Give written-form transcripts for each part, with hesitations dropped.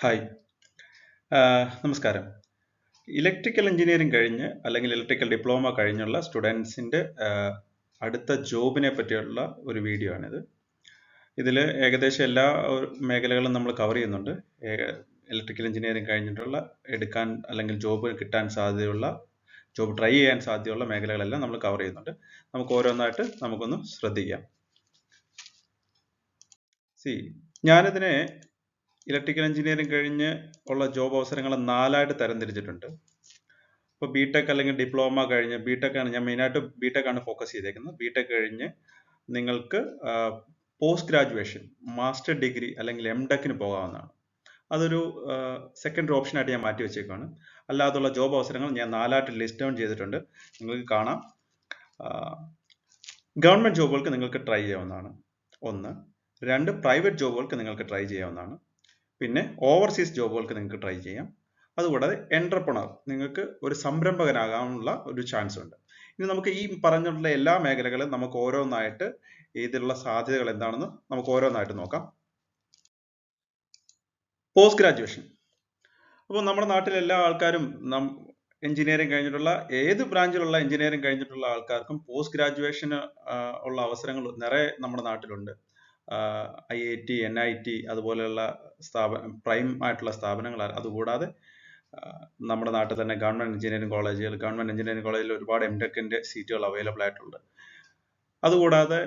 Hi നമസ്കാരം. Electrical engineering കഴിഞ്ഞ് അല്ലെങ്കിൽ ഇലക്ട്രിക്കൽ ഡിപ്ലോമ കഴിഞ്ഞുള്ള സ്റ്റുഡൻസിൻ്റെ അടുത്ത ജോബിനെ പറ്റിയുള്ള ഒരു വീഡിയോ ആണിത്. ഇതിൽ ഏകദേശം എല്ലാ മേഖലകളും നമ്മൾ കവർ ചെയ്യുന്നുണ്ട്. ഇലക്ട്രിക്കൽ എഞ്ചിനീയറിംഗ് കഴിഞ്ഞിട്ടുള്ള എടുക്കാൻ അല്ലെങ്കിൽ ജോബ് കിട്ടാൻ സാധ്യതയുള്ള ജോബ് ട്രൈ ചെയ്യാൻ സാധ്യതയുള്ള മേഖലകളെല്ലാം നമ്മൾ കവർ ചെയ്യുന്നുണ്ട്. നമുക്ക് ഓരോന്നായിട്ട് നമുക്കൊന്ന് ശ്രദ്ധിക്കാം. ഞാനിതിനെ ഇലക്ട്രിക്കൽ എഞ്ചിനീയറിംഗ് കഴിഞ്ഞ് ഉള്ള ജോബ് അവസരങ്ങൾ 4ആയിട്ട് തരംതിരിച്ചിട്ടുണ്ട്. ഇപ്പോൾ ബിടെക് അല്ലെങ്കിൽ ഡിപ്ലോമ കഴിഞ്ഞ് ബിടെക് ആണ് ഞാൻ മെയിനായിട്ട് ബിടെക് ആണ് ഫോക്കസ് ചെയ്തേക്കുന്നത്. ബിടെക് കഴിഞ്ഞ് നിങ്ങൾക്ക് പോസ്റ്റ് ഗ്രാജുവേഷൻ മാസ്റ്റർ ഡിഗ്രി അല്ലെങ്കിൽ എംടെക്കിന് പോകാവുന്നതാണ്. അതൊരു സെക്കൻഡറി ഓപ്ഷനായിട്ട് ഞാൻ മാറ്റി വെച്ചേക്കാണ്. അല്ലാതുള്ള ജോബ് അവസരങ്ങൾ ഞാൻ 4ആയിട്ട് ലിസ്റ്റ് ഡൗൺ ചെയ്തിട്ടുണ്ട്. നിങ്ങൾക്ക് കാണാം. ഗവൺമെന്റ് ജോബുകൾക്ക് നിങ്ങൾക്ക് ട്രൈ ചെയ്യാവുന്നതാണ്. 1. 2 പ്രൈവറ്റ് ജോബുകൾക്ക് നിങ്ങൾക്ക് ട്രൈ ചെയ്യാവുന്നതാണ്. പിന്നെ ഓവർസീസ് ജോബുകൾക്ക് നിങ്ങൾക്ക് ട്രൈ ചെയ്യാം. അതുകൂടാതെ എന്റർപ്രണർ നിങ്ങൾക്ക് ഒരു സംരംഭകനാകാനുള്ള ഒരു ചാൻസ് ഉണ്ട്. ഇനി നമുക്ക് ഈ പറഞ്ഞിട്ടുള്ള എല്ലാ മേഖലകളും നമുക്ക് ഓരോന്നായിട്ട് ഇതിലുള്ള സാധ്യതകൾ എന്താണെന്ന് നമുക്ക് ഓരോന്നായിട്ട് നോക്കാം. Post graduation. അപ്പോൾ നമ്മുടെ നാട്ടിലെ എല്ലാ ആൾക്കാരും എഞ്ചിനീയറിംഗ് കഴിഞ്ഞിട്ടുള്ള ഏത് ബ്രാഞ്ചിലുള്ള എഞ്ചിനീയറിംഗ് കഴിഞ്ഞിട്ടുള്ള ആൾക്കാർക്കും പോസ്റ്റ് ഗ്രാജുവേഷന് ഉള്ള അവസരങ്ങൾ നിറയെ നമ്മുടെ നാട്ടിലുണ്ട്. IIT, NIT അതുപോലെയുള്ള പ്രൈം ആയിട്ടുള്ള സ്ഥാപനങ്ങൾ. അതുകൂടാതെ നമ്മുടെ നാട്ടിൽ തന്നെ ഗവൺമെന്റ് എഞ്ചിനീയറിംഗ് കോളേജിൽ ഒരുപാട് എംടെക്കിന്റെ സീറ്റുകൾ അവൈലബിൾ ആയിട്ടുണ്ട്. അതുകൂടാതെ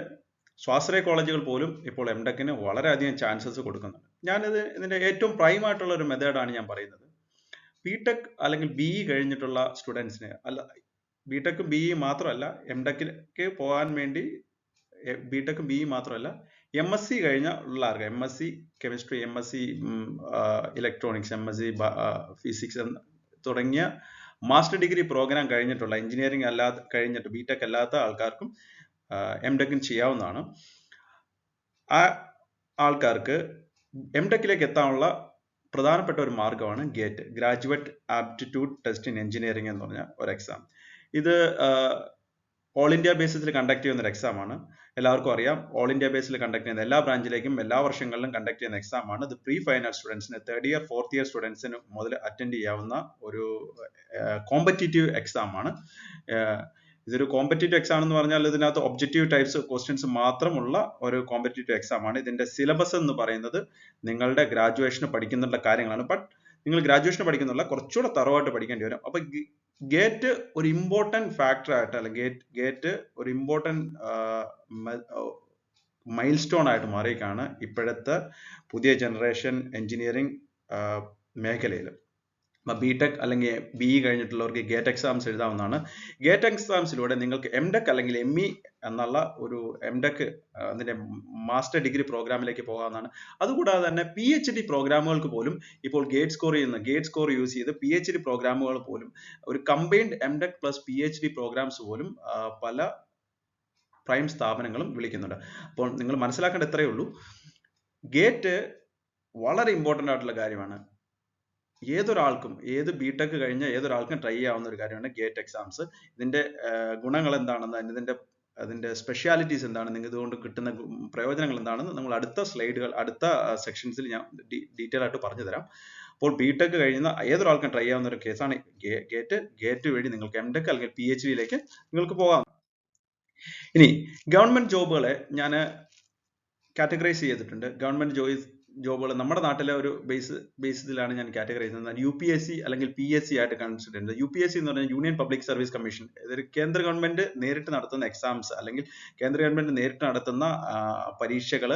സ്വാശ്രയ കോളേജുകൾ പോലും ഇപ്പോൾ എംടെക്കിന് വളരെയധികം ചാൻസസ് കൊടുക്കുന്നുണ്ട്. ഇതിന്റെ ഏറ്റവും പ്രൈം ആയിട്ടുള്ള ഒരു മെത്തേഡാണ് ഞാൻ പറയുന്നത്. ബിടെക് അല്ലെങ്കിൽ BE കഴിഞ്ഞിട്ടുള്ള സ്റ്റുഡൻസിന് ബിടെക്കും BE മാത്രമല്ല, എംടെക്കിലേക്ക് പോകാൻ വേണ്ടി ബിടെക്കും BE മാത്രമല്ല, MSc കഴിഞ്ഞ ഉള്ളവർക്ക് MSc chemistry, MSc electronics, MSc physics തുടങ്ങിയ മാസ്റ്റർ ഡിഗ്രി പ്രോഗ്രാം കഴിഞ്ഞിട്ടുള്ള എഞ്ചിനീയറിംഗ് അല്ലാതെ കഴിഞ്ഞിട്ട് ബിടെക് അല്ലാത്ത ആൾക്കാർക്കും എംടെക്കിന് ചെയ്യാവുന്നതാണ്. ആ ആൾക്കാർക്ക് എംടെക്കിലേക്ക് എത്താനുള്ള പ്രധാനപ്പെട്ട ഒരു മാർഗമാണ് gate, graduate aptitude test in engineering എന്ന് പറഞ്ഞ ഒരു എക്സാം. ഇത് ഓൾ ഇന്ത്യ ബേസിസിൽ കണ്ടക്ട് ചെയ്യുന്ന ഒരു എക്സാം ആണ്. എല്ലാവർക്കും അറിയാം, ഓൾ ഇന്ത്യ ബേസിൽ കണ്ടക്ട് ചെയ്യുന്ന എല്ലാ ബ്രാഞ്ചിലേക്കും എല്ലാ വർഷങ്ങളിലും കണ്ടക്ട് ചെയ്യുന്ന എക്സാം ആണ്. ഇത് പ്രീ ഫൈനൽ സ്റ്റുഡൻസിന്, 3rd ഇയർ 4th ഇയർ സ്റ്റുഡൻസിന് മുതൽ അറ്റൻഡ് ചെയ്യാവുന്ന ഒരു കോമ്പറ്റീറ്റീവ് എക്സാം ആണ്. ഇതൊരു കോമ്പറ്റീറ്റീവ് എക്സാം എന്ന് പറഞ്ഞാൽ ഇതിനകത്ത് ഒബ്ജക്റ്റീവ് ടൈപ്സ് ക്വസ്റ്റ്യൻസ് മാത്രമുള്ള ഒരു കോമ്പറ്റീറ്റീവ് എക്സാം ആണ്. ഇതിന്റെ സിലബസ് എന്ന് പറയുന്നത് നിങ്ങളുടെ ഗ്രാജുവേഷന് പഠിക്കുന്നുള്ള കാര്യങ്ങളാണ്. ബട്ട് നിങ്ങൾ ഗ്രാജുവേഷന് പഠിക്കുന്നുള്ള കുറച്ചുകൂടെ തറവായിട്ട് പഠിക്കേണ്ടി വരും. അപ്പൊ ഗേറ്റ് ഒരു ഇമ്പോർട്ടന്റ് ഫാക്ടർ ആയിട്ട്, അല്ലെങ്കിൽ ഗേറ്റ് ഒരു ഇമ്പോർട്ടന്റ് മൈൽ സ്റ്റോൺ ആയിട്ട് മാറിയേക്കാണ് ഇപ്പോഴത്തെ പുതിയ ജനറേഷൻ എഞ്ചിനീയറിംഗ് മേഖലയിൽ. ബിടെക് അല്ലെങ്കിൽ BE കഴിഞ്ഞിട്ടുള്ളവർക്ക് ഗേറ്റ് എക്സാംസ് എഴുതാവുന്നതാണ്. ഗേറ്റ് എക്സാംസിലൂടെ നിങ്ങൾക്ക് എംടെക് അല്ലെങ്കിൽ ME എന്നുള്ള ഒരു എംടെക് അതിന്റെ മാസ്റ്റർ ഡിഗ്രി പ്രോഗ്രാമിലേക്ക് പോകാവുന്നതാണ്. അതുകൂടാതെ തന്നെ PhD പ്രോഗ്രാമുകൾക്ക് പോലും ഇപ്പോൾ ഗേറ്റ് സ്കോർ യൂസ് ചെയ്ത് PhD പ്രോഗ്രാമുകൾ പോലും, ഒരു combined MTech plus PhD programs പോലും പല പ്രൈം സ്ഥാപനങ്ങളും വിളിക്കുന്നുണ്ട്. അപ്പോൾ നിങ്ങൾ മനസ്സിലാക്കേണ്ട ഇത്രയേ ഉള്ളൂ, ഗേറ്റ് വളരെ ഇമ്പോർട്ടൻ്റ് ആയിട്ടുള്ള കാര്യമാണ്. ഏതൊരാൾക്കും, ഏത് ബിടെക് കഴിഞ്ഞ ഏതൊരാൾക്കും ട്രൈ ചെയ്യാവുന്ന ഒരു കാര്യമാണ് ഗേറ്റ് എക്സാംസ്. ഇതിന്റെ ഗുണങ്ങൾ എന്താണെന്ന്, അതിന്റെ സ്പെഷ്യാലിറ്റീസ് എന്താണ്, നിങ്ങൾക്ക് ഇതുകൊണ്ട് കിട്ടുന്ന പ്രയോജനങ്ങൾ എന്താണെന്ന് നമ്മൾ അടുത്ത സെക്ഷൻസിൽ ഞാൻ ഡീറ്റെയിൽ ആയിട്ട് പറഞ്ഞു തരാം. അപ്പോൾ ബിടെക് കഴിയുന്ന ഏതൊരാൾക്കും ട്രൈ ചെയ്യാവുന്ന ഒരു കേസാണ് ഗേറ്റ് വഴി നിങ്ങൾക്ക് എംടെക് അല്ലെങ്കിൽ PhDയിലേക്ക് നിങ്ങൾക്ക് പോകാം. ഇനി ഗവൺമെന്റ് ജോബുകളെ ഞാൻ കാറ്റഗറൈസ് ചെയ്തിട്ടുണ്ട്. ഗവൺമെന്റ് ജോബുകൾ നമ്മുടെ നാട്ടിലെ ഒരു ബേസിസിലാണ് ഞാൻ കാറ്റഗറൈസ് ചെയ്യുന്നത്. UPSC അല്ലെങ്കിൽ PSC ആയിട്ട് കൺസിഡർ ചെയ്യുന്നത്. UPSC എന്ന് പറഞ്ഞാൽ യൂണിയൻ പബ്ലിക് സർവീസ് കമ്മീഷൻ. ഇതൊരു കേന്ദ്ര ഗവൺമെന്റ് നേരിട്ട് നടത്തുന്ന എക്സാംസ്, അല്ലെങ്കിൽ കേന്ദ്ര ഗവൺമെന്റ് നേരിട്ട് നടത്തുന്ന പരീക്ഷകൾ,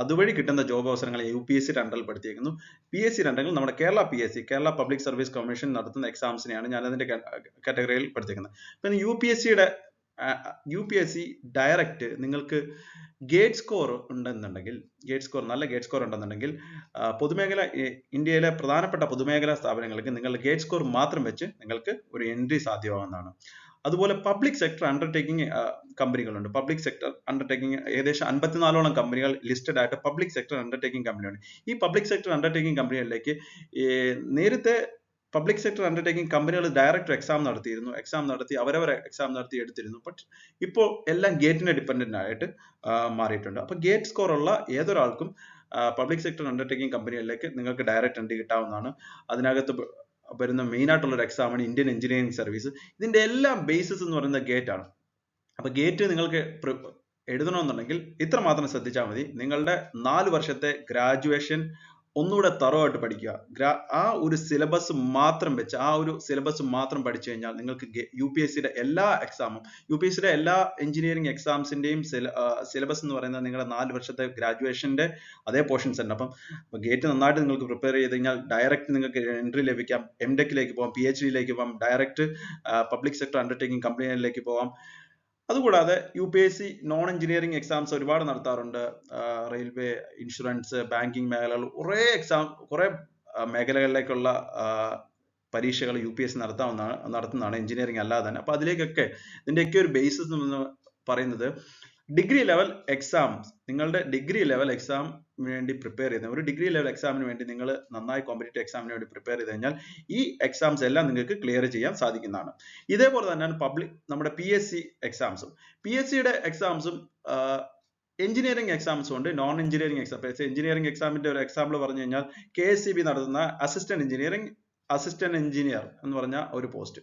അതുവഴി കിട്ടുന്ന ജോബ് അവസരങ്ങളെ UPSC അണ്ടറിൽ പെടുത്തിയിരിക്കുന്നു. PSC രണ്ടെങ്കിൽ നമ്മുടെ കേരള പബ്ലിക് സർവീസ് കമ്മീഷൻ നടത്തുന്ന എക്സാംസിനെയാണ് ഞാൻ അതിന്റെ കാറ്റഗറിയിൽ പെടുത്തിയിരിക്കുന്നത്. പിന്നെ UPSC ഡയറക്റ്റ് നിങ്ങൾക്ക് ഗേറ്റ് സ്കോർ ഉണ്ടെന്നുണ്ടെങ്കിൽ, നല്ല ഗേറ്റ് സ്കോർ ഉണ്ടെന്നുണ്ടെങ്കിൽ ഇന്ത്യയിലെ പ്രധാനപ്പെട്ട പൊതുമേഖലാ സ്ഥാപനങ്ങൾക്ക് നിങ്ങൾ ഗേറ്റ് സ്കോർ മാത്രം വെച്ച് നിങ്ങൾക്ക് ഒരു എൻട്രി സാധ്യമാവുന്നതാണ്. അതുപോലെ പബ്ലിക് സെക്ടർ അണ്ടർടേക്കിംഗ് കമ്പനികളുണ്ട്. പബ്ലിക് സെക്ടർ അണ്ടർടേക്കിംഗ് ഏകദേശം 54ഓളം കമ്പനികൾ ലിസ്റ്റഡ് ആയിട്ട് പബ്ലിക് സെക്ടർ അണ്ടർടേക്കിംഗ് കമ്പനിയാണ്. ഈ പബ്ലിക് സെക്ടർ അണ്ടർടേക്കിംഗ് കമ്പനികളിലേക്ക് നേരത്തെ പബ്ലിക് സെക്ടർ അണ്ടർടേക്കിംഗ് കമ്പനികൾ ഡയറക്റ്റ് എക്സാം നടത്തി എടുത്തിരുന്നു. ബട്ട് ഇപ്പോൾ എല്ലാം ഗേറ്റിനെ ഡിപ്പെൻഡന്റ് ആയിട്ട് മാറിയിട്ടുണ്ട്. അപ്പൊ ഗേറ്റ് സ്കോർ ഉള്ള ഏതൊരാൾക്കും പബ്ലിക് സെക്ടർ അണ്ടർടേക്കിംഗ് കമ്പനികളിലേക്ക് നിങ്ങൾക്ക് ഡയറക്റ്റ് എൻട്രി കിട്ടാവുന്നതാണ്. അതിനകത്ത് വരുന്ന മെയിൻ ആയിട്ടുള്ള ഒരു എക്സാമാണ് ഇന്ത്യൻ എഞ്ചിനീയറിംഗ് സർവീസ്. ഇതിന്റെ എല്ലാം ബേസിസ് എന്ന് പറയുന്നത് ഗേറ്റ് ആണ്. അപ്പൊ ഗേറ്റ് നിങ്ങൾക്ക് എഴുതണമെന്നുണ്ടെങ്കിൽ ഇത്ര മാത്രം ശ്രദ്ധിച്ചാൽ മതി. നിങ്ങളുടെ 4 വർഷത്തെ ഗ്രാജുവേഷൻ ഒന്നുകൂടെ തറവായിട്ട് പഠിക്കുക. ആ ഒരു സിലബസ് മാത്രം വെച്ച് പഠിച്ചു കഴിഞ്ഞാൽ നിങ്ങൾക്ക് UPSCയുടെ എല്ലാ എക്സാമും, UPSCയുടെ എല്ലാ എഞ്ചിനീയറിംഗ് എക്സാംസിന്റെയും സിലബസ് എന്ന് പറയുന്നത് നിങ്ങളുടെ 4 വർഷത്തെ ഗ്രാജുവേഷന്റെ അതേ പോർഷൻസ് ഉണ്ട്. അപ്പം ഗേറ്റ് നന്നായിട്ട് നിങ്ങൾക്ക് പ്രിപ്പയർ ചെയ്ത് കഴിഞ്ഞാൽ ഡയറക്റ്റ് നിങ്ങൾക്ക് എൻട്രി ലഭിക്കാം. MTechലേക്ക് പോകാം, PhDയിലേക്ക് പോകാം, ഡയറക്റ്റ് പബ്ലിക് സെക്ടർ അണ്ടർടേക്കിംഗ് കമ്പനികളിലേക്ക് പോകാം. അതുകൂടാതെ UPSC നോൺ എഞ്ചിനീയറിംഗ് എക്സാംസ് ഒരുപാട് നടത്താറുണ്ട്. റെയിൽവേ, ഇൻഷുറൻസ്, ബാങ്കിങ് മേഖലകൾ, കുറെ മേഖലകളിലേക്കുള്ള പരീക്ഷകൾ UPSC നടത്തുന്നതാണ് എഞ്ചിനീയറിംഗ് അല്ലാതെ തന്നെ. അപ്പൊ അതിലേക്കൊക്കെ ഇതിന്റെയൊക്കെ ഒരു ബേസിസ് എന്ന് പറയുന്നത് ഡിഗ്രി ലെവൽ എക്സാംസ്, നിങ്ങളുടെ ഡിഗ്രി ലെവൽ എക്സാം വേണ്ടി പ്രിപ്പയർ ചെയ്യുന്ന ഒരു ഡിഗ്രി ലെവൽ എക്സാമിന് വേണ്ടി നിങ്ങൾ നന്നായി കോമ്പറ്റേറ്റീവ് എക്സാമിന് വേണ്ടി പ്രിപ്പയർ ചെയ്ത് കഴിഞ്ഞാൽ ഈ എക്സാംസ് എല്ലാം നിങ്ങൾക്ക് ക്ലിയർ ചെയ്യാൻ സാധിക്കുന്നതാണ്. ഇതേപോലെ തന്നെയാണ് നമ്മുടെ PSC എക്സാംസും. PSCയുടെ എക്സാംസും എഞ്ചിനീയറിംഗ് എക്സാംസും ഉണ്ട്, നോൺ എഞ്ചിനീയറിംഗ് എക്സാം. എഞ്ചിനീയറിംഗ് എക്സാമിന്റെ ഒരു എക്സാമ്പിൾ പറഞ്ഞു കഴിഞ്ഞാൽ KSEB നടത്തുന്ന അസിസ്റ്റന്റ് എഞ്ചിനീയർ എന്ന് പറഞ്ഞ ഒരു പോസ്റ്റ്,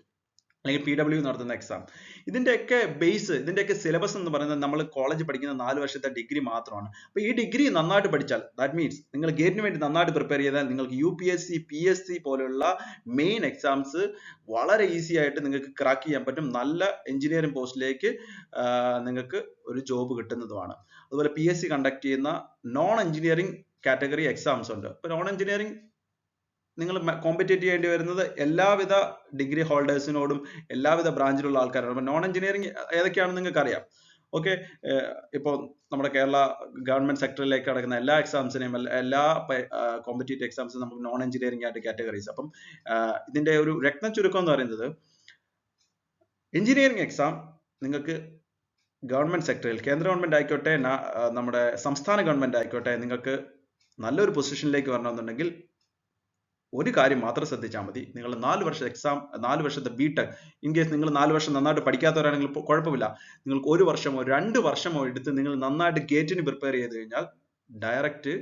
അല്ലെങ്കിൽ PW നടത്തുന്ന എക്സാം. ഇതിന്റെയൊക്കെ സിലബസ് എന്ന് പറയുന്നത് നമ്മൾ കോളേജ് പഠിക്കുന്ന 4 വർഷത്തെ ഡിഗ്രി മാത്രമാണ്. അപ്പൊ ഈ ഡിഗ്രി നന്നായിട്ട് പഠിച്ചാൽ, ദാറ്റ് മീൻസ് നിങ്ങൾ ഗേറ്റിന് വേണ്ടി നന്നായിട്ട് പ്രിപ്പയർ ചെയ്താൽ നിങ്ങൾക്ക് UPSC, PSC പോലെയുള്ള മെയിൻ എക്സാംസ് വളരെ ഈസി ആയിട്ട് നിങ്ങൾക്ക് ക്രാക്ക് ചെയ്യാൻ പറ്റും. നല്ല എഞ്ചിനീയറിംഗ് പോസ്റ്റിലേക്ക് നിങ്ങൾക്ക് ഒരു ജോബ് കിട്ടുന്നതുമാണ്. അതുപോലെ PSC കണ്ടക്ട് ചെയ്യുന്ന നോൺ എഞ്ചിനീയറിംഗ് കാറ്റഗറി എക്സാംസ് ഉണ്ട്. ഇപ്പൊ നോൺ എഞ്ചിനീയറിംഗ് നിങ്ങൾ കോമ്പറ്റേറ്റ് ചെയ്യേണ്ടി വരുന്നത് എല്ലാവിധ ഡിഗ്രി ഹോൾഡേഴ്സിനോടും എല്ലാവിധ ബ്രാഞ്ചിലുള്ള ആൾക്കാരാണ്. അപ്പൊ നോൺ എഞ്ചിനീയറിംഗ് ഏതൊക്കെയാണെന്ന് നിങ്ങൾക്ക് അറിയാം. ഓക്കെ, ഇപ്പോൾ നമ്മുടെ കേരള ഗവൺമെന്റ് സെക്ടറിലേക്ക് കിടക്കുന്ന എല്ലാ എക്സാംസിനെയും, എല്ലാ കോമ്പറ്റേറ്റീവ് എക്സാംസും നമുക്ക് നോൺ എഞ്ചിനീയറിംഗ് ആയിട്ട് കാറ്റഗറീസ്. അപ്പം ഇതിന്റെ ഒരു രത്ന ചുരുക്കം എന്ന് പറയുന്നത്, എഞ്ചിനീയറിംഗ് എക്സാം നിങ്ങൾക്ക് ഗവൺമെന്റ് സെക്ടറിൽ, കേന്ദ്ര ഗവൺമെന്റ് ആയിക്കോട്ടെ, നമ്മുടെ സംസ്ഥാന ഗവൺമെന്റ് ആയിക്കോട്ടെ, നിങ്ങൾക്ക് നല്ലൊരു പൊസിഷനിലേക്ക് വരണമെന്നുണ്ടെങ്കിൽ ഒരു കാര്യം മാത്രം ശ്രദ്ധിച്ചാൽ മതി. നിങ്ങൾ 4 വർഷത്തെ എക്സാം, 4 വർഷത്തെ BTech, ഇൻ കേസ് നിങ്ങൾ 4 വർഷം നന്നായിട്ട് പഠിക്കാത്തവരാണെങ്കിൽ കുഴപ്പമില്ല, നിങ്ങൾക്ക് 1 വർഷമോ 2 വർഷമോ എടുത്ത് നിങ്ങൾ നന്നായിട്ട് ഗേറ്റിന് പ്രിപ്പയർ ചെയ്ത് കഴിഞ്ഞാൽ ഡയറക്റ്റ്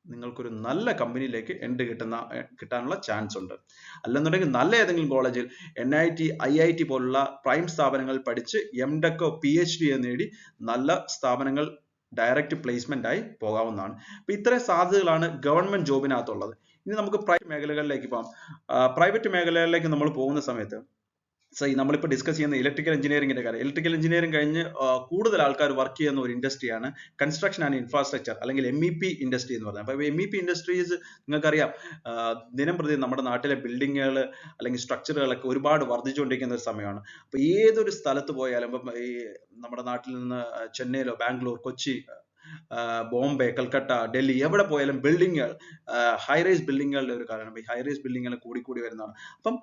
നിങ്ങൾക്കൊരു നല്ല കമ്പനിയിലേക്ക് എൻട്രി കിട്ടാനുള്ള ചാൻസ് ഉണ്ട്. അല്ലെന്നുണ്ടെങ്കിൽ നല്ല ഏതെങ്കിലും കോളേജിൽ NIT, IIT പോലുള്ള പ്രൈം സ്ഥാപനങ്ങളിൽ പഠിച്ച് MTech PhD നേടി നല്ല സ്ഥാപനങ്ങൾ ഡയറക്റ്റ് പ്ലേസ്മെന്റ് ആയി പോകാവുന്നതാണ്. അപ്പൊ ഇത്രയും സാധ്യതകളാണ് ഗവൺമെന്റ് ജോബിനകത്തുള്ളത്. ഇനി നമുക്ക് പ്രൈവറ്റ് മേഖലകളിലേക്ക് പോകാം. പ്രൈവറ്റ് മേഖലകളിലേക്ക് നമ്മൾ പോകുന്ന സമയത്ത് നമ്മളിപ്പോൾ ഡിസ്കസ് ചെയ്യുന്ന ഇലക്ട്രിക്കൽ എഞ്ചിനീയറിംഗിന്റെ കാര്യം. ഇലക്ട്രിക്കൽ എഞ്ചിനീയറിംഗ് കഴിഞ്ഞ് കൂടുതൽ ആൾക്കാർ വർക്ക് ചെയ്യുന്ന ഒരു ഇൻഡസ്ട്രിയാണ് കൺസ്ട്രക്ഷൻ ആൻഡ് ഇൻഫ്രാസ്ട്രക്ചർ, അല്ലെങ്കിൽ MEP ഇൻഡസ്ട്രി എന്ന് പറയുന്നത്. അപ്പോൾ MEP ഇൻഡസ്ട്രീസ് നിങ്ങൾക്കറിയാം, ദിനം പ്രതി നമ്മുടെ നാട്ടിലെ ബിൽഡിങ്ങുകൾ അല്ലെങ്കിൽ സ്ട്രക്ചറുകളൊക്കെ ഒരുപാട് വർദ്ധിച്ചുകൊണ്ടിരിക്കുന്ന ഒരു സമയമാണ്. അപ്പോൾ ഏതൊരു സ്ഥലത്ത് പോയാലും, ഇപ്പം ഈ നമ്മുടെ നാട്ടിൽ നിന്ന് ചെന്നൈയിലോ ബാംഗ്ലൂർ, കൊച്ചി, ബോംബെ, കൽക്കട്ട, ഡൽഹി, എവിടെ പോയാലും ബിൽഡിങ്ങുകൾ, ഹൈറൈസ് ബിൽഡിങ്ങുകളുടെ ഒരു കാലമാണ്. ഈ ഹൈറൈസ് ബിൽഡിങ്ങുകൾ കൂടി വരുന്നതാണ്. അപ്പം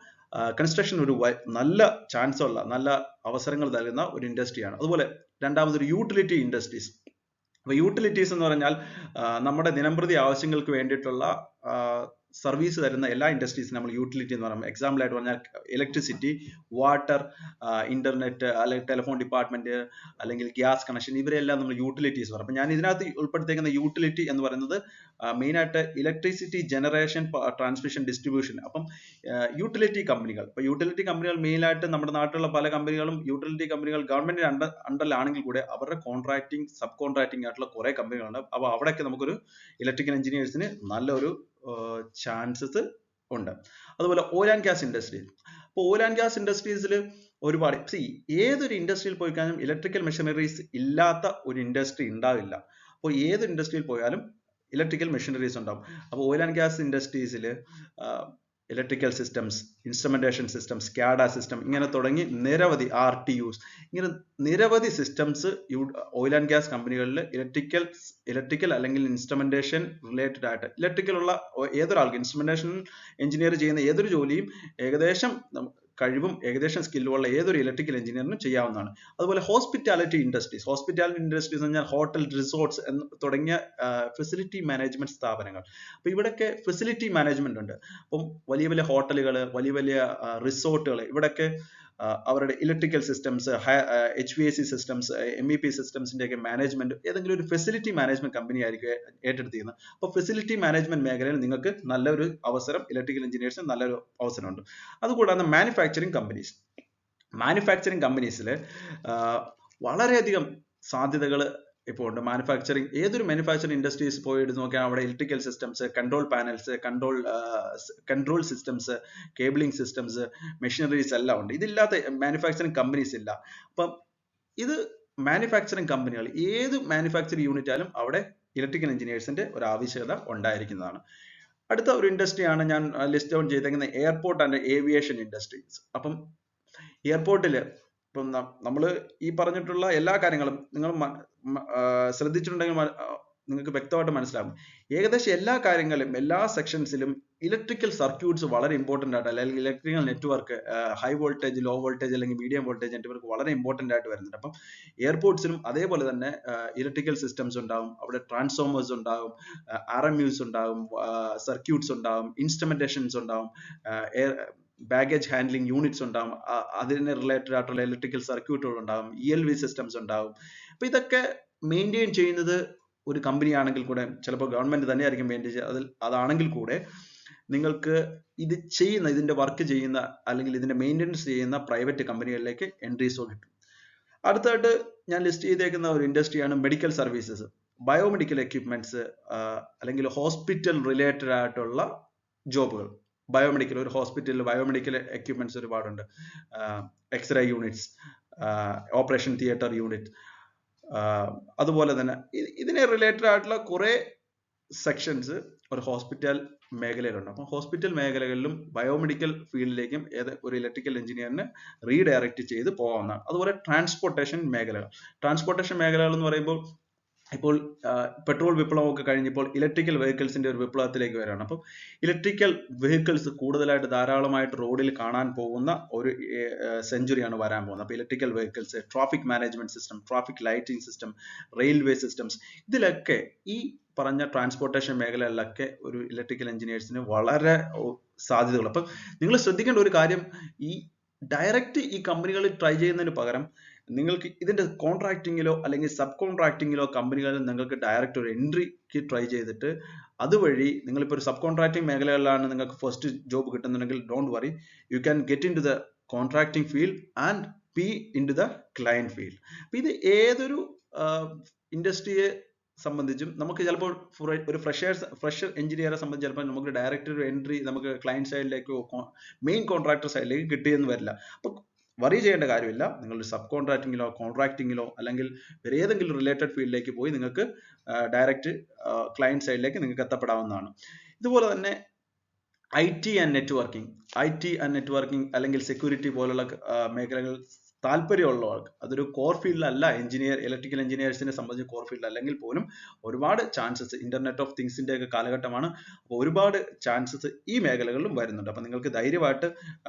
കൺസ്ട്രക്ഷൻ ഒരു നല്ല ചാൻസ് ഉള്ള, നല്ല അവസരങ്ങൾ നൽകുന്ന ഒരു ഇൻഡസ്ട്രിയാണ്. അതുപോലെ രണ്ടാമതൊരു യൂട്ടിലിറ്റി ഇൻഡസ്ട്രീസ്. അപ്പൊ യൂട്ടിലിറ്റീസ് എന്ന് പറഞ്ഞാൽ നമ്മുടെ ദിനംപ്രതി ആവശ്യങ്ങൾക്ക് വേണ്ടിയിട്ടുള്ള സർവീസ് തരുന്ന എല്ലാ ഇൻഡസ്ട്രീസിനും നമ്മൾ യൂട്ടിലിറ്റി എന്ന് പറയുമ്പോൾ, എക്സാമ്പിൾ ആയിട്ട് പറഞ്ഞാൽ ഇലക്ട്രിസിറ്റി, വാട്ടർ, ഇന്റർനെറ്റ്, അല്ലെങ്കിൽ ടെലിഫോൺ ഡിപ്പാർട്ട്മെന്റ്, അല്ലെങ്കിൽ ഗ്യാസ് കണക്ഷൻ, ഇവരെല്ലാം നമ്മൾ യൂട്ടിലിറ്റീസ് പറയും. അപ്പം ഞാൻ ഇതിനകത്ത് ഉൾപ്പെടുത്തിയിരിക്കുന്ന യൂട്ടിലിറ്റി എന്ന് പറയുന്നത് മെയിൻ ആയിട്ട് ഇലക്ട്രിസിറ്റി ജനറേഷൻ, ട്രാൻസ്മിഷൻ, ഡിസ്ട്രിബ്യൂഷൻ. അപ്പം യൂട്ടിലിറ്റി കമ്പനികൾ, ഇപ്പൊ യൂട്ടിലിറ്റി കമ്പനികൾ മെയിൻ ആയിട്ട് നമ്മുടെ നാട്ടിലുള്ള പല കമ്പനികളും യൂട്ടിലിറ്റി കമ്പനികൾ ഗവൺമെന്റിന്റെ അണ്ടറിലാണെങ്കിൽ കൂടെ അവരുടെ കോൺട്രാക്ടിങ്, സബ് കോൺട്രാക്ടിങ് ആയിട്ടുള്ള കുറെ കമ്പനികളുണ്ട്. അപ്പോൾ അവിടെയൊക്കെ നമുക്കൊരു ഇലക്ട്രിക്കൽ എഞ്ചിനീയേഴ്സിന് നല്ലൊരു ചാൻസസ് ഉണ്ട്. അതുപോലെ ഓയിൽ ആൻഡ് ഗ്യാസ് ഇൻഡസ്ട്രി. അപ്പോൾ ഓയിൽ ആൻഡ് ഗ്യാസ് ഇൻഡസ്ട്രീസിൽ ഒരുപാട് ഏതൊരു ഇൻഡസ്ട്രിയിൽ പോയി കഴിഞ്ഞാലും ഇലക്ട്രിക്കൽ മെഷീനറീസ് ഇല്ലാത്ത ഒരു ഇൻഡസ്ട്രി ഉണ്ടാവില്ല. അപ്പോൾ ഏത് ഇൻഡസ്ട്രിയിൽ പോയാലും ഇലക്ട്രിക്കൽ മെഷീനറീസ് ഉണ്ടാവും. അപ്പോൾ ഓയിൽ ആൻഡ് ഗ്യാസ് ഇൻഡസ്ട്രീസിൽ electrical systems, instrumentation systems, SCADA system, ഇങ്ങനെ തുടങ്ങി നിരവധി RTUs, ഇങ്ങനെ നിരവധി സിസ്റ്റംസ് ഓയിൽ ആൻഡ് ഗ്യാസ് കമ്പനികളിൽ ഇലക്ട്രിക്കൽ അല്ലെങ്കിൽ ഇൻസ്ട്രുമെന്റേഷൻ റിലേറ്റഡ് ആയിട്ട്, ഇലക്ട്രിക്കൽ ഉള്ള ഏതൊരാൾക്ക്, ഇൻസ്ട്രുമെന്റേഷൻ എഞ്ചിനീയർ ചെയ്യുന്ന ഏതൊരു ജോലിയും ഏകദേശം കഴിവും ഏകദേശം സ്കില്ലുള്ള ഏതൊരു ഇലക്ട്രിക്കൽ എഞ്ചിനീയറിനും ചെയ്യാവുന്നതാണ്. അതുപോലെ ഹോസ്പിറ്റാലിറ്റി ഇൻഡസ്ട്രീസ് എന്ന് പറഞ്ഞാൽ ഹോട്ടൽ, റിസോർട്ട്സ് തുടങ്ങിയ ഫെസിലിറ്റി മാനേജ്മെന്റ് സ്ഥാപനങ്ങൾ. അപ്പൊ ഇവിടെയൊക്കെ ഫെസിലിറ്റി മാനേജ്മെന്റ് ഉണ്ട്. അപ്പം വലിയ വലിയ ഹോട്ടലുകൾ, വലിയ റിസോർട്ടുകൾ, ഇവിടെയൊക്കെ അവരുടെ electrical systems, HVAC systems, MEP സിസ്റ്റംസിന്റെ ഒക്കെ മാനേജ്മെന്റ് ഏതെങ്കിലും ഒരു ഫെസിലിറ്റി മാനേജ്മെന്റ് കമ്പനി ആയിരിക്കും ഏറ്റെടുത്തിരുന്നത്. അപ്പോൾ ഫെസിലിറ്റി മാനേജ്മെന്റ് മേഖലയിൽ നിങ്ങൾക്ക് നല്ലൊരു അവസരം, ഇലക്ട്രിക്കൽ എഞ്ചിനീയേഴ്സിന് നല്ലൊരു അവസരമുണ്ട്. അതുകൂടാതെ മാനുഫാക്ചറിങ് കമ്പനീസിൽ വളരെയധികം സാധ്യതകൾ ഇപ്പോൾ ഉണ്ട്. ഏതൊരു മാനുഫാക്ചറിങ് ഇൻഡസ്ട്രീസ് പോയി എടുത്ത് നോക്കിയാൽ അവിടെ electrical systems, control panels, control systems, cabling systems, machineries എല്ലാം ഉണ്ട്. ഇതില്ലാത്ത മാനുഫാക്ചറിങ് കമ്പനീസ് ഇല്ല. അപ്പം ഇത് മാനുഫാക്ചറിങ് കമ്പനികൾ, ഏത് മാനുഫാക്ചറിങ് യൂണിറ്റ് ആയാലും അവിടെ ഇലക്ട്രിക്കൽ എഞ്ചിനീയേഴ്സിന്റെ ഒരു ആവശ്യകത ഉണ്ടായിരിക്കുന്നതാണ്. അടുത്ത ഒരു ഇൻഡസ്ട്രിയാണ് ഞാൻ ലിസ്റ്റ് ഡൗൺ ചെയ്തേക്കുന്ന എയർപോർട്ട് ആൻഡ് ഏവിയേഷൻ ഇൻഡസ്ട്രീസ്. അപ്പം എയർപോർട്ടിൽ ഇപ്പം നമ്മൾ ഈ പറഞ്ഞിട്ടുള്ള എല്ലാ കാര്യങ്ങളും നിങ്ങൾ ശ്രദ്ധിച്ചിട്ടുണ്ടെങ്കിൽ നിങ്ങൾക്ക് വ്യക്തമായിട്ട് മനസ്സിലാകും. ഏകദേശം എല്ലാ കാര്യങ്ങളിലും, എല്ലാ സെക്ഷൻസിലും ഇലക്ട്രിക്കൽ സർക്യൂട്ട്സ് വളരെ ഇമ്പോർട്ടൻ്റ് ആയിട്ട്, അല്ലെങ്കിൽ electrical network, high voltage, low voltage അല്ലെങ്കിൽ മീഡിയം വോൾട്ടേജ് നെറ്റ്വർക്ക് വളരെ ഇമ്പോർട്ടൻ്റ് ആയിട്ട് വരുന്നുണ്ട്. അപ്പം എയർപോർട്ട്സിലും അതേപോലെ തന്നെ ഇലക്ട്രിക്കൽ സിസ്റ്റംസ് ഉണ്ടാകും, അവിടെ ട്രാൻസ്ഫോമേഴ്സ് ഉണ്ടാകും, RMUs ഉണ്ടാകും, സർക്യൂട്ട്സ് ഉണ്ടാകും, ഇൻസ്ട്രുമെന്റേഷൻസ് ഉണ്ടാകും, ബാഗേജ് ഹാൻഡ്ലിംഗ് യൂണിറ്റ്സ് ഉണ്ടാകും, അതിന് റിലേറ്റഡ് ആയിട്ടുള്ള ഇലക്ട്രിക്കൽ സർക്യൂട്ടുകൾ ഉണ്ടാകും, ELV സിസ്റ്റംസ് ഉണ്ടാകും. അപ്പൊ ഇതൊക്കെ മെയിൻറ്റെയിൻ ചെയ്യുന്നത് ഒരു കമ്പനി ആണെങ്കിൽ കൂടെ, ചിലപ്പോൾ ഗവൺമെന്റ് തന്നെ ആയിരിക്കും മെയിൻറ്റെയിൻ ചെയ്യുക, അതാണെങ്കിൽ കൂടെ നിങ്ങൾക്ക് ഇതിന്റെ വർക്ക് ചെയ്യുന്ന അല്ലെങ്കിൽ ഇതിന്റെ മെയിൻ്റെനൻസ് ചെയ്യുന്ന പ്രൈവറ്റ് കമ്പനികളിലേക്ക് എൻട്രീസോ കിട്ടും. അടുത്തായിട്ട് ഞാൻ ലിസ്റ്റ് ചെയ്തേക്കുന്ന ഒരു ഇൻഡസ്ട്രിയാണ് മെഡിക്കൽ സർവീസസ്, ബയോമെഡിക്കൽ എക്യുപ്മെന്റ്സ്, അല്ലെങ്കിൽ ഹോസ്പിറ്റൽ റിലേറ്റഡ് ആയിട്ടുള്ള ജോബുകൾ. ഒരു ഹോസ്പിറ്റലിൽ ബയോമെഡിക്കൽ എക്യുപ്മെന്റ്സ് ഒരുപാടുണ്ട്. X ray units, operation theatre unit, അതുപോലെ തന്നെ ഇതിനെ റിലേറ്റഡ് ആയിട്ടുള്ള കുറെ സെക്ഷൻസ് ഒരു ഹോസ്പിറ്റൽ മേഖലയിലുണ്ട്. അപ്പം ഹോസ്പിറ്റൽ മേഖലകളിലും ബയോമെഡിക്കൽ ഫീൽഡിലേക്കും ഒരു ഇലക്ട്രിക്കൽ എഞ്ചിനീയറിന് റീഡയറക്റ്റ് ചെയ്ത് പോകാവുന്നതാണ്. അതുപോലെ ട്രാൻസ്പോർട്ടേഷൻ മേഖലകൾ എന്ന് പറയുമ്പോൾ ഇപ്പോൾ പെട്രോൾ വിപ്ലവമൊക്കെ കഴിഞ്ഞപ്പോൾ ഇലക്ട്രിക്കൽ വെഹിക്കിൾസിന്റെ ഒരു വിപ്ലവത്തിലേക്ക് വരികയാണ്. അപ്പം ഇലക്ട്രിക്കൽ വെഹിക്കിൾസ് കൂടുതലായിട്ട് ധാരാളമായിട്ട് റോഡിൽ കാണാൻ പോകുന്ന ഒരു സെഞ്ചുറിയാണ് വരാൻ പോകുന്നത്. അപ്പോൾ electrical vehicles, traffic management system, traffic lighting system, railway systems, ഇതിലൊക്കെ ഈ പറഞ്ഞ ട്രാൻസ്പോർട്ടേഷൻ മേഖലകളിലൊക്കെ ഒരു ഇലക്ട്രിക്കൽ എഞ്ചിനീയേഴ്സിന് വളരെ സാധ്യതകൾ. അപ്പം നിങ്ങൾ ശ്രദ്ധിക്കേണ്ട ഒരു കാര്യം, ഈ ഡയറക്റ്റ് ഈ കമ്പനികളിൽ ട്രൈ ചെയ്യുന്നതിന് പകരം നിങ്ങൾക്ക് ഇതിന്റെ കോൺട്രാക്ടിങ്ങിലോ അല്ലെങ്കിൽ സബ് കോൺട്രാക്ടിങ്ങിലോ കമ്പനികളിൽ നിങ്ങൾക്ക് ഡയറക്റ്റ് ഒരു എൻട്രിക്ക് ട്രൈ ചെയ്തിട്ട് അതുവഴി, നിങ്ങളിപ്പോൾ ഒരു സബ് കോൺട്രാക്ടിങ് മേഖലകളിലാണ് നിങ്ങൾക്ക് ഫസ്റ്റ് ജോബ് കിട്ടുന്നുണ്ടെങ്കിൽ, don't worry, you can get into the contracting field and be into the client field. അപ്പൊ ഇത് ഏതൊരു ഇൻഡസ്ട്രിയെ സംബന്ധിച്ചും നമുക്ക് ചിലപ്പോൾ ഒരു ഫ്രഷർ എഞ്ചിനീയറെ സംബന്ധിച്ച് ചിലപ്പോൾ നമുക്ക് ഡയറക്റ്റ് ഒരു എൻട്രി നമുക്ക് ക്ലയന്റ് സൈഡിലേക്കോ മെയിൻ കോൺട്രാക്ടർ സൈഡിലേക്ക് കിട്ടിയെന്ന് വരില്ല. അപ്പൊ വറി ചെയ്യേണ്ട കാര്യമില്ല. നിങ്ങൾ സബ് കോൺട്രാക്ടിങ്ങിലോ കോൺട്രാക്ടിങ്ങിലോ അല്ലെങ്കിൽ വേറെ ഏതെങ്കിലും റിലേറ്റഡ് ഫീൽഡിലേക്ക് പോയി നിങ്ങൾക്ക് ഡയറക്റ്റ് ക്ലയന്റ് സൈഡിലേക്ക് നിങ്ങൾക്ക് എത്തപ്പെടാവുന്നതാണ്. ഇതുപോലെ തന്നെ IT ആൻഡ് നെറ്റ്വർക്കിംഗ് അല്ലെങ്കിൽ സെക്യൂരിറ്റി പോലുള്ള മേഖലകൾ താല്പര്യമുള്ളവർക്ക്, അതൊരു കോർ ഫീൽഡ് അല്ല, ഇലക്ട്രിക്കൽ എഞ്ചിനീയേഴ്സിനെ സംബന്ധിച്ച് കോർ ഫീൽഡ് അല്ലെങ്കിൽ പോലും ഒരുപാട് ചാൻസസ്, ഇന്റർനെറ്റ് ഓഫ് തിങ്സിന്റെ ഒക്കെ കാലഘട്ടമാണ്, അപ്പോൾ ഒരുപാട് ചാൻസസ് ഈ മേഖലകളിലും വരുന്നുണ്ട്. അപ്പൊ നിങ്ങൾക്ക് ധൈര്യമായിട്ട്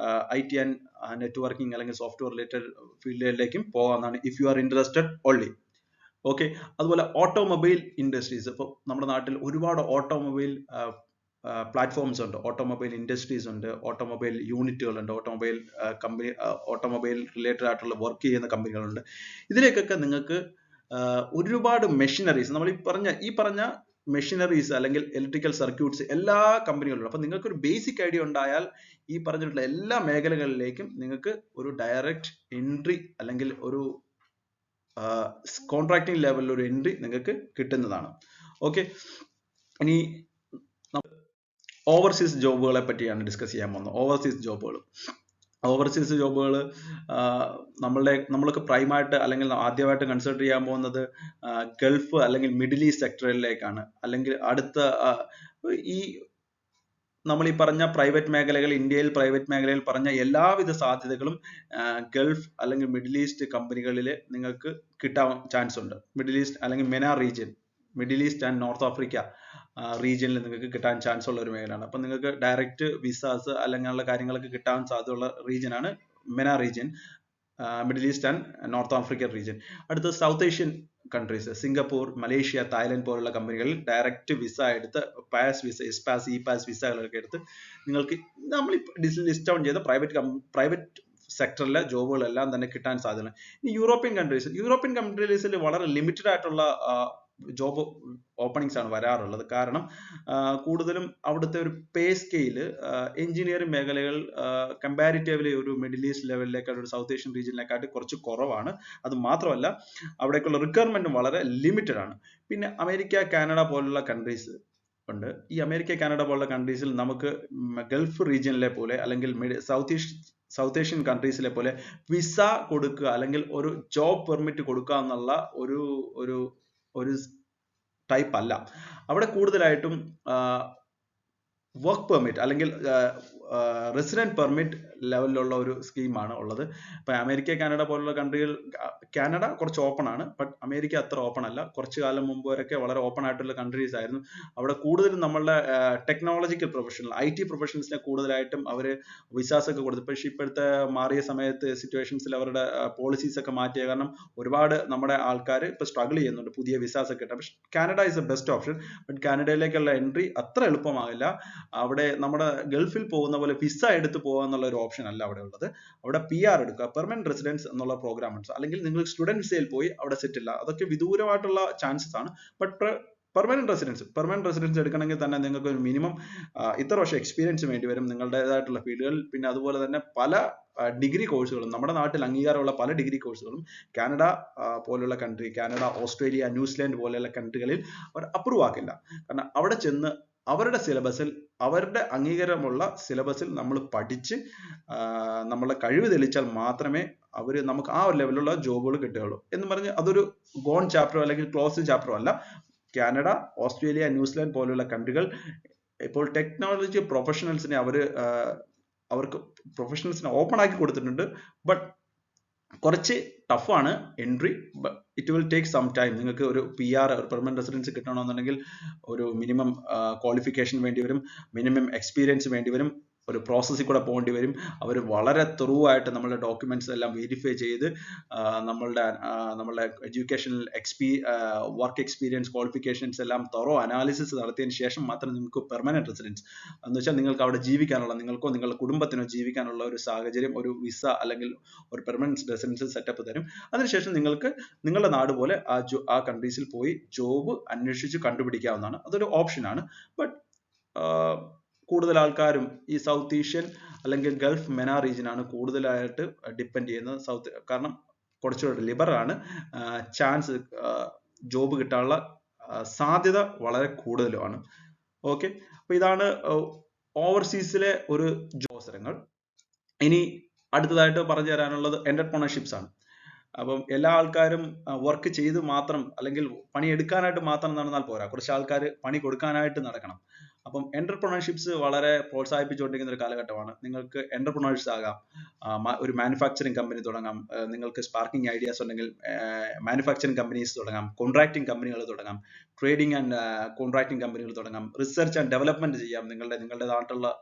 IT ആൻഡ് നെറ്റ്വർക്കിംഗ് അല്ലെങ്കിൽ സോഫ്റ്റ്വെയർ റിലേറ്റഡ് ഫീൽഡിലേക്കും പോകാവുന്നതാണ്, if you are interested only. Okay. അതുപോലെ ഓട്ടോമൊബൈൽ ഇൻഡസ്ട്രീസ്, ഇപ്പോൾ നമ്മുടെ നാട്ടിൽ ഒരുപാട് ഓട്ടോമൊബൈൽ പ്ലാറ്റ്ഫോംസ് ഉണ്ട്, ഓട്ടോമൊബൈൽ ഇൻഡസ്ട്രീസ് ഉണ്ട്, ഓട്ടോമൊബൈൽ യൂണിറ്റുകളുണ്ട്, ഓട്ടോമൊബൈൽ റിലേറ്റഡ് ആയിട്ടുള്ള വർക്ക് ചെയ്യുന്ന കമ്പനികളുണ്ട്. ഇതിലേക്കൊക്കെ നിങ്ങൾക്ക് ഒരുപാട് മെഷീനറീസ്, നമ്മൾ ഈ പറഞ്ഞ മെഷീനറീസ് അല്ലെങ്കിൽ ഇലക്ട്രിക്കൽ സർക്യൂട്ട്സ് എല്ലാ കമ്പനികളിലും. അപ്പൊ നിങ്ങൾക്ക് ഒരു ബേസിക് ഐഡിയ ഉണ്ടായാൽ ഈ പറഞ്ഞിട്ടുള്ള എല്ലാ മേഖലകളിലേക്കും നിങ്ങൾക്ക് ഒരു ഡയറക്റ്റ് എൻട്രി അല്ലെങ്കിൽ ഒരു കോൺട്രാക്ടിങ് ലെവലിൽ ഒരു എൻട്രി നിങ്ങൾക്ക് കിട്ടുന്നതാണ്. ഓക്കെ. ഇനി ഓവർസീസ് ജോബുകളെ പറ്റിയാണ് ഡിസ്കസ് ചെയ്യാൻ പോകുന്നത്. ഓവർസീസ് ജോബുകൾ നമ്മൾക്ക് പ്രൈമായിട്ട് അല്ലെങ്കിൽ ആദ്യമായിട്ട് കൺസിഡർ ചെയ്യാൻ പോകുന്നത് ഗൾഫ് അല്ലെങ്കിൽ മിഡിൽ ഈസ്റ്റ് സെക്ടറിലേക്കാണ്. അല്ലെങ്കിൽ അടുത്ത നമ്മൾ ഈ പറഞ്ഞ പ്രൈവറ്റ് മേഖലകൾ, ഇന്ത്യയിൽ പ്രൈവറ്റ് മേഖലയിൽ പറഞ്ഞ എല്ലാവിധ സാധ്യതകളും ഗൾഫ് അല്ലെങ്കിൽ മിഡിൽ ഈസ്റ്റ് കമ്പനികളിൽ നിങ്ങൾക്ക് കിട്ടാൻ ചാൻസ് ഉണ്ട്. മിഡിൽ ഈസ്റ്റ് അല്ലെങ്കിൽ MENA region, middle east and north Africa റീജിയനിൽ നിങ്ങൾക്ക് കിട്ടാൻ ചാൻസ് ഉള്ള ഒരു മേഖലയാണ്. അപ്പം നിങ്ങൾക്ക് ഡയറക്റ്റ് വിസാസ് അല്ലെങ്കിൽ കാര്യങ്ങളൊക്കെ കിട്ടാൻ സാധ്യതയുള്ള റീജിയനാണ് MENA region, middle east and north African region. അടുത്ത south Asian countries, Singapore, Malaysia, Thailand പോലുള്ള കമ്പനികളിൽ ഡയറക്റ്റ് വിസ എടുത്ത് പാസ് വിസ, ഇപാസ് വിസകളൊക്കെ എടുത്ത് നിങ്ങൾക്ക് നമ്മൾ ലിസ്റ്റ് ഡൗൺ ചെയ്ത പ്രൈവറ്റ് സെക്ടറിലെ ജോബുകളെല്ലാം തന്നെ കിട്ടാൻ സാധ്യതയാണ്. ഈ യൂറോപ്യൻ കൺട്രീസിൽ വളരെ ലിമിറ്റഡ് ആയിട്ടുള്ള ജോബ് ഓപ്പണിങ്സ് ആണ് വരാറുള്ളത്. കാരണം കൂടുതലും അവിടുത്തെ ഒരു പേ സ്കെയില് എഞ്ചിനീയറിംഗ് മേഖലകൾ കമ്പാരിറ്റീവ്ലി ഒരു മിഡിൽ ഈസ്റ്റ് ലെവലിലേക്കാൾ ഒരു സൗത്ത് ഏഷ്യൻ റീജിയനിലേക്കാട്ട് കുറച്ച് കുറവാണ്. അത് മാത്രമല്ല അവിടേക്കുള്ള റിക്വയർമെന്റും വളരെ ലിമിറ്റഡ് ആണ്. പിന്നെ അമേരിക്ക, കാനഡ പോലുള്ള കൺട്രീസ് ഉണ്ട്. ഈ അമേരിക്ക, കാനഡ പോലുള്ള കൺട്രീസിൽ നമുക്ക് ഗൾഫ് റീജിയനിലെ പോലെ അല്ലെങ്കിൽ സൗത്ത് ഏഷ്യൻ കൺട്രീസിലെ പോലെ വിസ കൊടുക്കുക അല്ലെങ്കിൽ ഒരു ജോബ് പെർമിറ്റ് കൊടുക്കുക എന്നുള്ള ഒരു ഒരു ഒരു ടൈപ്പ് അല്ല. അവിടെ കൂടുതലായിട്ടും വർക്ക് പെർമിറ്റ് അല്ലെങ്കിൽ റെസിഡന്റ് പെർമിറ്റ് ലെവലിലുള്ള ഒരു സ്കീമാണ് ഉള്ളത്. ഇപ്പൊ അമേരിക്ക, കാനഡ പോലുള്ള കൺട്രികൾ, കാനഡ കുറച്ച് ഓപ്പൺ ആണ്, ബട്ട് അമേരിക്ക അത്ര ഓപ്പൺ അല്ല. കുറച്ചു കാലം മുമ്പ് വരെയൊക്കെ വളരെ ഓപ്പൺ ആയിട്ടുള്ള കൺട്രീസ് ആയിരുന്നു. അവിടെ കൂടുതലും നമ്മളുടെ ടെക്നോളജിക്കൽ പ്രൊഫഷണൽ IT പ്രൊഫഷണൽസിനെ കൂടുതലായിട്ടും അവര് വിസാസ് ഒക്കെ കൊടുത്തു. പക്ഷേ ഇപ്പോഴത്തെ മാറിയ സമയത്ത് സിറ്റുവേഷൻസിൽ അവരുടെ പോളിസീസ് ഒക്കെ മാറ്റിയ കാരണം ഒരുപാട് നമ്മുടെ ആൾക്കാർ ഇപ്പൊ സ്ട്രഗിൾ ചെയ്യുന്നുണ്ട് പുതിയ വിസാസ് ഒക്കെ കിട്ടാൻ. പക്ഷേ Canada is a best option. But കാനഡയിലേക്കുള്ള എൻട്രി അത്ര എളുപ്പമാകില്ല. അവിടെ നമ്മുടെ ഗൾഫിൽ പോകുന്ന പോലെ വിസ എടുത്ത് പോകുക എന്നുള്ള ഒരു ഓപ്ഷൻ അല്ല അവിടെ ഉള്ളത്. അവിടെ PR എടുക്കുക, പെർമനന്റ് റെസിഡൻസ് എന്നുള്ള പ്രോഗ്രാം ഉണ്ട്. അല്ലെങ്കിൽ നിങ്ങൾ സ്റ്റുഡന്റ് വിസയിൽ പോയി അവിടെ സെറ്റിൽ ആവുക. അതൊക്കെ വിദൂരമായിട്ടുള്ള ചാൻസസ് ആണ്. ബട്ട് പെർമനന്റ് റെസിഡൻസ് എടുക്കണമെങ്കിൽ തന്നെ നിങ്ങൾക്ക് ഒരു മിനിമം ഇത്ര വർഷം എക്സ്പീരിയൻസ് വേണ്ടി വരും നിങ്ങളുടേതായിട്ടുള്ള ഫീൽഡുകളിൽ. പിന്നെ അതുപോലെ തന്നെ പല ഡിഗ്രി കോഴ്സുകളും, നമ്മുടെ നാട്ടിൽ അംഗീകാരമുള്ള പല ഡിഗ്രി കോഴ്സുകളും കാനഡ പോലുള്ള കൺട്രി, കാനഡ, ഓസ്ട്രേലിയ, ന്യൂസിലാൻഡ് പോലെയുള്ള കൺട്രികളിൽ അവർ അപ്രൂവ് ആക്കില്ല. കാരണം അവിടെ ചെന്ന് അവരുടെ സിലബസിൽ, അവരുടെ അംഗീകാരമുള്ള സിലബസിൽ നമ്മൾ പഠിച്ച് നമ്മളെ കഴിവ് തെളിയിച്ചാൽ മാത്രമേ നമുക്ക് ആ ഒരു ലെവലിലുള്ള ജോബുകൾ കിട്ടുകയുള്ളൂ. എന്ന് പറഞ്ഞ് അതൊരു ഗോൺ ചാപ്റ്ററോ അല്ലെങ്കിൽ ക്ലോസ് ചാപ്റ്ററോ അല്ല. കാനഡ, ഓസ്ട്രേലിയ, ന്യൂസിലാൻഡ് പോലുള്ള കൺട്രികൾ ഇപ്പോൾ ടെക്നോളജി പ്രൊഫഷണൽസിനെ അവർക്ക് പ്രൊഫഷണൽസിനെ ഓപ്പൺ ആക്കി കൊടുത്തിട്ടുണ്ട്. ബട്ട് കുറച്ച് ടഫാണ് entry. It will take some time. നിങ്ങൾക്ക് ഒരു PR, പെർമനന്റ് റെസിഡൻസ് കിട്ടണമെന്നുണ്ടെങ്കിൽ ഒരു മിനിമം ക്വാളിഫിക്കേഷൻ വേണ്ടി വരും, മിനിമം എക്സ്പീരിയൻസ് വേണ്ടി വരും, ഒരു പ്രോസസ്സിൽ കൂടെ പോകേണ്ടി വരും. അവർ വളരെ ത്രൂ ആയിട്ട് നമ്മളുടെ ഡോക്യുമെന്റ്സ് എല്ലാം വെരിഫൈ ചെയ്ത് നമ്മളുടെ എഡ്യൂക്കേഷണൽ വർക്ക് എക്സ്പീരിയൻസ്, ക്വാളിഫിക്കേഷൻസ് എല്ലാം തറോ അനാലിസിസ് നടത്തിയതിന് ശേഷം മാത്രം നിങ്ങൾക്ക് പെർമനന്റ് റെസിഡൻസ് എന്ന് വെച്ചാൽ നിങ്ങൾക്ക് അവിടെ ജീവിക്കാനുള്ള, നിങ്ങൾക്കോ നിങ്ങളുടെ കുടുംബത്തിനോ ജീവിക്കാനുള്ള ഒരു സാഹചര്യം, ഒരു വിസ അല്ലെങ്കിൽ ഒരു പെർമനന്റ് റെസിഡൻസ് സെറ്റപ്പ് തരും. അതിനുശേഷം നിങ്ങൾക്ക് നിങ്ങളുടെ നാട് പോലെ ആ കൺട്രീസിൽ പോയി ജോബ് അന്വേഷിച്ച് കണ്ടുപിടിക്കാവുന്നതാണ്. അതൊരു ഓപ്ഷനാണ്. ബട്ട് കൂടുതൽ ആൾക്കാരും ഈ സൗത്ത് ഏഷ്യൻ അല്ലെങ്കിൽ ഗൾഫ് മെന റീജിയനാണ് കൂടുതലായിട്ട് ഡിപ്പെൻഡ് ചെയ്യുന്നത്. കാരണം കുറച്ചുകൂടെ ലിബറൽ ആണ്, ചാൻസ് ജോബ് കിട്ടാനുള്ള സാധ്യത വളരെ കൂടുതലുമാണ്. ഓക്കെ, അപ്പൊ ഇതാണ് ഓവർസീസിലെ ഒരു ജോബ് അവസരങ്ങൾ. ഇനി അടുത്തതായിട്ട് പറഞ്ഞു തരാനുള്ളത് എന്റർപ്രണർഷിപ്സ് ആണ്. അപ്പം എല്ലാ ആൾക്കാരും വർക്ക് ചെയ്ത് മാത്രം അല്ലെങ്കിൽ പണി എടുക്കാനായിട്ട് മാത്രം നടന്നാൽ പോരാ. കുറച്ച് ആൾക്കാർ പണി കൊടുക്കാനായിട്ട് നടക്കണം. അപ്പം എന്റർപ്രണർഷിപ്സ് വളരെ പ്രോത്സാഹിപ്പിച്ചുകൊണ്ടിരിക്കുന്ന ഒരു കാലഘട്ടമാണ്. നിങ്ങൾക്ക് എന്റർപ്രണേഴ്സ് ആകാം, ഒരു മാനുഫാക്ചറിങ് കമ്പനി തുടങ്ങാം, നിങ്ങൾക്ക് സ്പാർക്കിംഗ് ഐഡിയാസ് ഉണ്ടെങ്കിൽ മാനുഫാക്ചറിങ് കമ്പനീസ് തുടങ്ങാം, കോൺട്രാക്ടിങ് കമ്പനികൾ തുടങ്ങാം, ട്രേഡിംഗ് ആൻഡ് കോൺട്രാക്ടിംഗ് കമ്പനികൾ തുടങ്ങാം, റിസർച്ച് ആൻഡ് ഡെവലപ്മെന്റ് ചെയ്യാം, നിങ്ങളുടേതായിട്ടുള്ള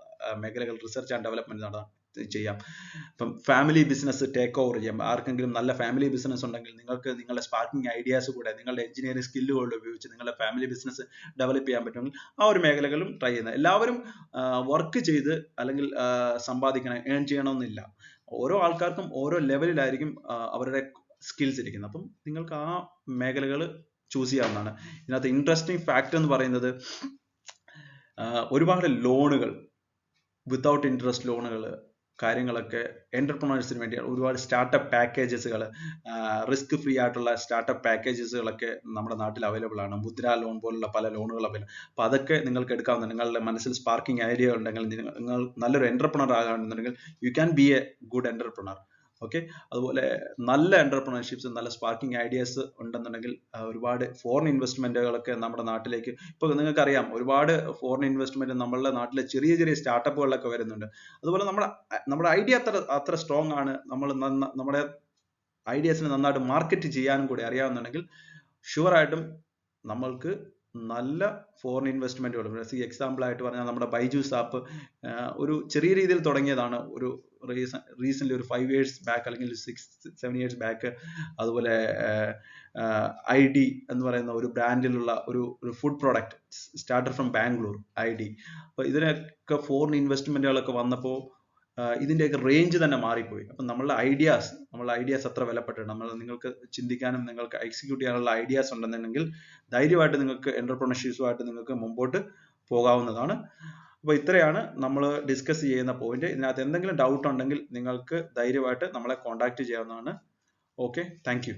മേഖലകൾ റിസർച്ച് ആൻഡ് ഡെവലപ്മെന്റ് ചെയ്യാം. ഇപ്പം ഫാമിലി ബിസിനസ് ടേക്ക് ഓവർ ചെയ്യാം. ആർക്കെങ്കിലും നല്ല ഫാമിലി ബിസിനസ് ഉണ്ടെങ്കിൽ നിങ്ങൾക്ക് നിങ്ങളുടെ സ്പാർക്കിംഗ് ഐഡിയാസ് കൂടെ നിങ്ങളുടെ എഞ്ചിനീയറിംഗ് സ്കില്ലുകൾ ഉപയോഗിച്ച് നിങ്ങളുടെ ഫാമിലി ബിസിനസ് ഡെവലപ്പ് ചെയ്യാൻ പറ്റുമെങ്കിൽ ആ ഒരു മേഖലകളും ട്രൈ ചെയ്യുന്നത്. എല്ലാവരും വർക്ക് ചെയ്ത് അല്ലെങ്കിൽ സമ്പാദിക്കണം, ഏൺ ചെയ്യണമെന്നില്ല. ഓരോ ആൾക്കാർക്കും ഓരോ ലെവലിലായിരിക്കും അവരുടെ സ്കിൽസ് ഇരിക്കുന്നത്. അപ്പം നിങ്ങൾക്ക് ആ മേഖലകൾ ചൂസ് ചെയ്യാവുന്നതാണ്. ഇതിനകത്ത് ഇൻട്രസ്റ്റിംഗ് ഫാക്ട് എന്ന് പറയുന്നത് ഒരുപാട് ലോണുകൾ, വിത്തൗട്ട് ഇൻട്രസ്റ്റ് ലോണുകൾ, കാര്യങ്ങളൊക്കെ എന്റർപ്രണേഴ്സിന് വേണ്ടി ഒരുപാട് സ്റ്റാർട്ടപ്പ് പാക്കേജസുകൾ, റിസ്ക് ഫ്രീ ആയിട്ടുള്ള സ്റ്റാർട്ടപ്പ് പാക്കേജസുകളൊക്കെ നമ്മുടെ നാട്ടിൽ അവൈലബിൾ ആണ്. മുദ്ര ലോൺ പോലുള്ള പല ലോണുകൾ അവൈലബിൾ. അപ്പൊ അതൊക്കെ നിങ്ങൾക്ക് എടുക്കാവുന്ന, നിങ്ങളുടെ മനസ്സിൽ സ്പാർക്കിംഗ് ഐഡിയ ഉണ്ടെങ്കിൽ, നിങ്ങൾ നല്ലൊരു എന്റർപ്രണർ ആകാണെന്നുണ്ടെങ്കിൽ you can be a good entrepreneur. Okay, അതുപോലെ നല്ല എന്റർപ്രണർഷിപ്സ്, നല്ല സ്പാർക്കിംഗ് ഐഡിയാസ് ഉണ്ടെന്നുണ്ടെങ്കിൽ ഒരുപാട് ഫോറിൻ ഇൻവെസ്റ്റ്മെന്റുകളൊക്കെ നമ്മുടെ നാട്ടിലേക്ക്, ഇപ്പൊ നിങ്ങൾക്കറിയാം ഒരുപാട് ഫോറിൻ ഇൻവെസ്റ്റ്മെന്റ് നമ്മളുടെ നാട്ടിലെ ചെറിയ ചെറിയ സ്റ്റാർട്ടപ്പുകളിലൊക്കെ വരുന്നുണ്ട്. അതുപോലെ നമ്മുടെ ഐഡിയ അത്ര സ്ട്രോങ് ആണ്, നമ്മുടെ ഐഡിയാസിനെ നന്നായിട്ട് മാർക്കറ്റ് ചെയ്യാനും കൂടി അറിയാവുന്നുണ്ടെങ്കിൽ ഷുവറായിട്ടും നമ്മൾക്ക് നല്ല ഫോറിൻ ഇൻവെസ്റ്റ്മെന്റുകൾ, എക്സാമ്പിൾ ആയിട്ട് പറഞ്ഞാൽ നമ്മുടെ ബൈജൂസ് ആപ്പ് ഒരു ചെറിയ രീതിയിൽ തുടങ്ങിയതാണ്. ഒരു റീസെന്റ് ഒരു 5 years ബാക്ക് അല്ലെങ്കിൽ 6-7 years ബാക്ക്. അതുപോലെ ID എന്ന് പറയുന്ന ഒരു ബ്രാൻഡിലുള്ള ഒരു food product starter from Bangalore, ID. അപ്പൊ ഇതിനൊക്കെ ഫോറിൻ ഇൻവെസ്റ്റ്മെന്റുകളൊക്കെ വന്നപ്പോൾ ഇതിൻ്റെയൊക്കെ റേഞ്ച് തന്നെ മാറിപ്പോയി. അപ്പം നമ്മളുടെ ഐഡിയാസ് എത്ര വിലപ്പെട്ടിട്ടുണ്ട്. നിങ്ങൾക്ക് ചിന്തിക്കാനും നിങ്ങൾക്ക് എക്സിക്യൂട്ട് ചെയ്യാനുള്ള ഐഡിയാസ് ഉണ്ടെന്നുണ്ടെങ്കിൽ ധൈര്യമായിട്ട് നിങ്ങൾക്ക് എന്റർപ്രണർഷിപ്പുമായിട്ട് നിങ്ങൾക്ക് മുമ്പോട്ട് പോകാവുന്നതാണ്. അപ്പോൾ ഇത്രയാണ് നമ്മൾ ഡിസ്കസ് ചെയ്യുന്ന പോയിന്റ്. ഇതിനകത്ത് എന്തെങ്കിലും ഡൗട്ട് ഉണ്ടെങ്കിൽ നിങ്ങൾക്ക് ധൈര്യമായിട്ട് നമ്മളെ കോൺടാക്ട് ചെയ്യാവുന്നതാണ്. Okay, thank you.